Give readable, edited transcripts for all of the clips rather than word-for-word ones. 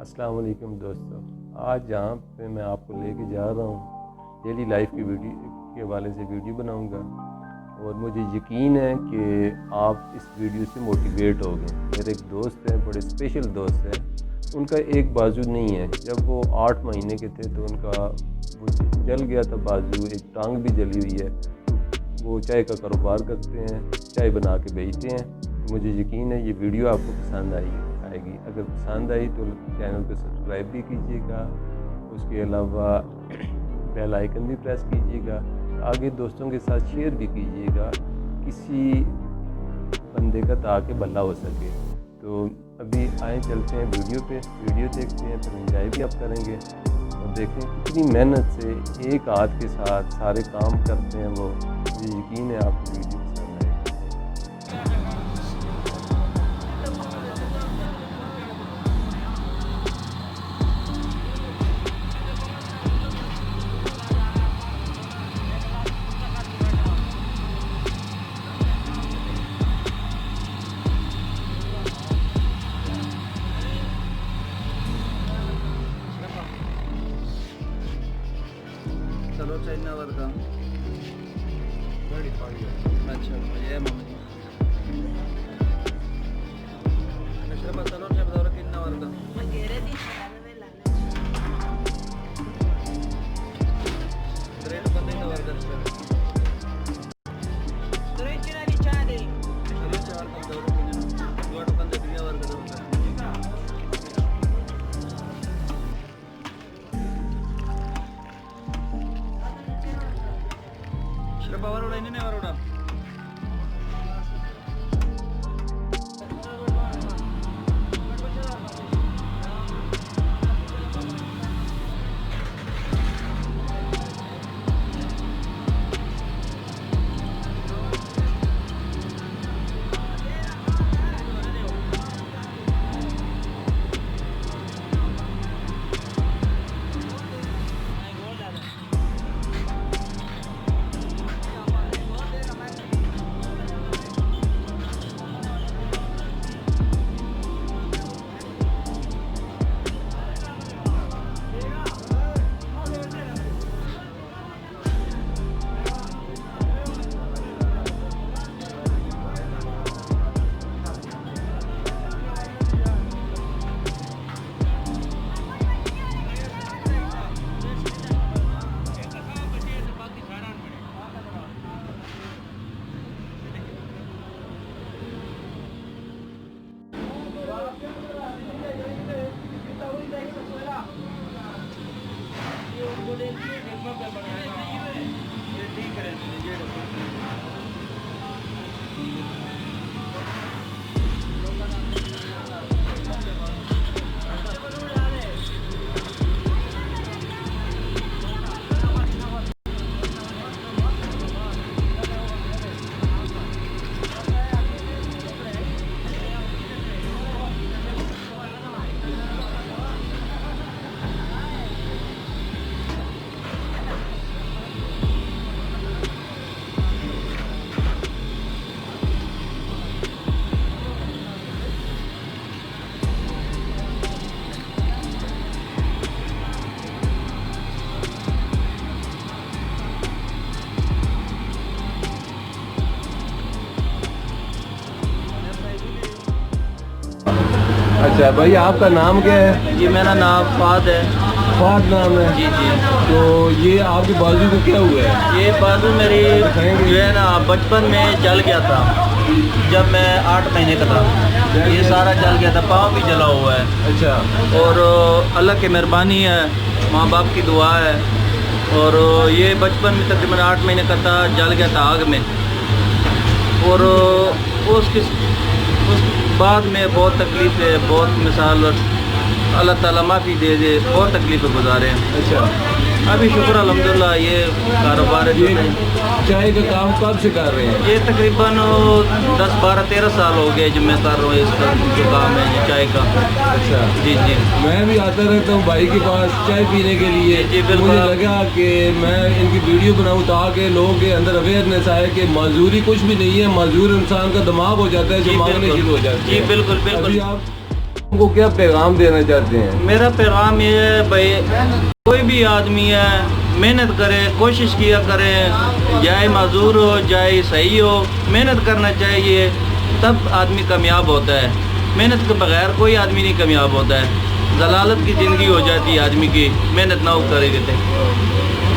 अस्सलाम वालेकुम दोस्तों, आज जहाँ पे मैं आपको लेके जा रहा हूँ डेली लाइफ की वीडियो के हवाले से वीडियो बनाऊँगा और मुझे यकीन है कि आप इस वीडियो से मोटिवेट होंगे। मेरे एक दोस्त हैं, बड़े स्पेशल दोस्त हैं, उनका एक बाजू नहीं है। जब वो 8 महीने के थे तो उनका वो जल गया था बाजू, एक टांग भी जली हुई है। वो चाय का कारोबार करते हैं, चाय बना के बेचते हैं। तो मुझे यकीन है ये वीडियो आपको पसंद आएगी। अगर पसंद आई तो चैनल को सब्सक्राइब भी कीजिएगा, उसके अलावा बेल आइकन भी प्रेस कीजिएगा, आगे दोस्तों के साथ शेयर भी कीजिएगा, किसी बंदे का ताकि भला हो सके। तो अभी आए चलते हैं वीडियो देखते हैं, फिर एंजॉय भी आप करेंगे और देखें कितनी मेहनत से एक हाथ के साथ सारे काम करते हैं वो। मुझे यकीन है आपको वीडियो पसंद आएगी। चलो चाइना वर्ग अच्छा ये मम्मी नशा चलो जब दौर कितना वर्ग ग्रेट बंदे का वर्ग चलो चार कम दौर कितना गोट बंदे दुनिया वर्ग दौर पवार उड़ा नहीं और उड़ा अच्छा भाई, आपका नाम क्या है? जी मेरा नाम फाद है। फाद नाम है जी जी। तो ये आपके बाजू को क्या हुआ है? ये बाजू मेरी जो है ना बचपन में जल गया था, जब मैं 8 महीने का था। ये सारा जल गया था, पाँव भी जला हुआ है। अच्छा। और अल्लाह की मेहरबानी है, माँ बाप की दुआ है। और ये बचपन में तकरीबन 8 महीने का था, जल गया था आग में। और उस बाद में बहुत तकलीफ है, बहुत मिसाल अल्लाह ताला माफ़ी दे दे, बहुत तकलीफ़ें गुजारे हैं। अच्छा। अभी शुक्र अल्हम्दुलिल्लाह ये कारोबार है जो ये चाय का काम कब से कर रहे हैं? ये तकरीबन 10, 12, 13 साल हो गए जो मैं कर रहा हूँ इसका जो काम है ये चाय का। अच्छा। जी जी। मैं भी आता रहता हूँ भाई के पास चाय पीने के लिए। जी बिल्कुल। मुझे लगा कि मैं इनकी वीडियो बनाऊँ ताकि लोगों के अंदर अवेयरनेस आए कि मजदूरी कुछ भी नहीं है, मजदूर इंसान का दिमाग हो जाता है जो मांगने शुरू हो जाते हैं। जी बिल्कुल बिल्कुल। अभी आप उनको क्या पैगाम देना चाहते हैं? मेरा पैगाम ये है भाई, कोई भी आदमी है मेहनत करे, कोशिश किया करे, जाए माजूर हो जाए सही हो, मेहनत करना चाहिए, तब आदमी कामयाब होता है। मेहनत के बगैर कोई आदमी नहीं कामयाब होता है। जलालत की ज़िंदगी हो जाती है आदमी की, मेहनत ना करेंगे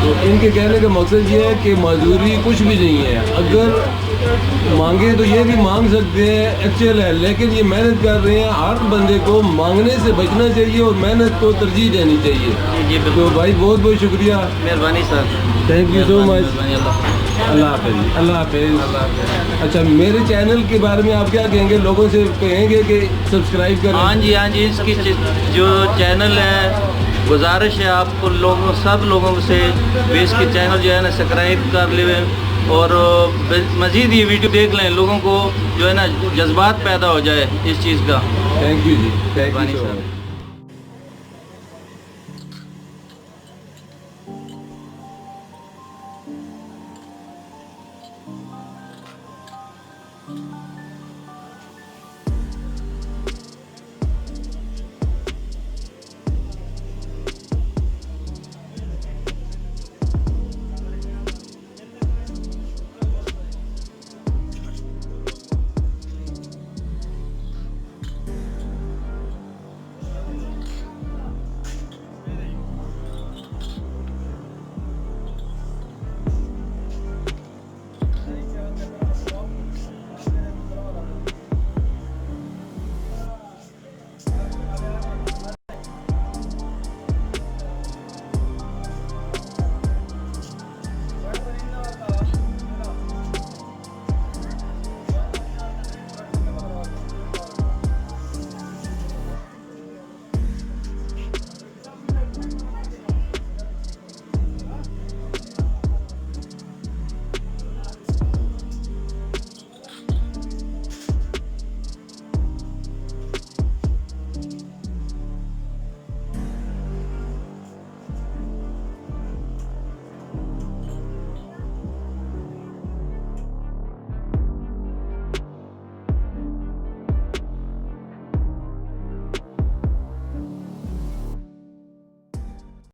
तो इनके कहने का मकसद ये है कि मजदूरी कुछ भी नहीं है, अगर मांगे तो ये भी मांग सकते हैं, एक्चुअल है, लेकिन ये मेहनत कर रहे हैं। हर बंदे को मांगने से बचना चाहिए और मेहनत को तरजीह देनी चाहिए। जी तो बिल्कुल, भाई बहुत बहुत शुक्रिया, मेहरबानी sir, thank you so much. मेहरबानी, अल्लाह। अल्लाह हाफिज़। अल्लाह हाफिज़। अच्छा, मेरे चैनल के बारे में आप क्या कहेंगे? लोगों से कहेंगे कि सब्सक्राइब करें? हाँ जी, इसकी जो चैनल है, गुजारिश है आपको लोगों, सब लोगों से भी इसकी चैनल जो है ना सब्सक्राइब कर ले और मज़ीद ये वीडियो देख लें, लोगों को जो है ना जज्बात पैदा हो जाए इस चीज़ का। थैंक यू जी, थैंक मेहरबानी यू सो सर। मच।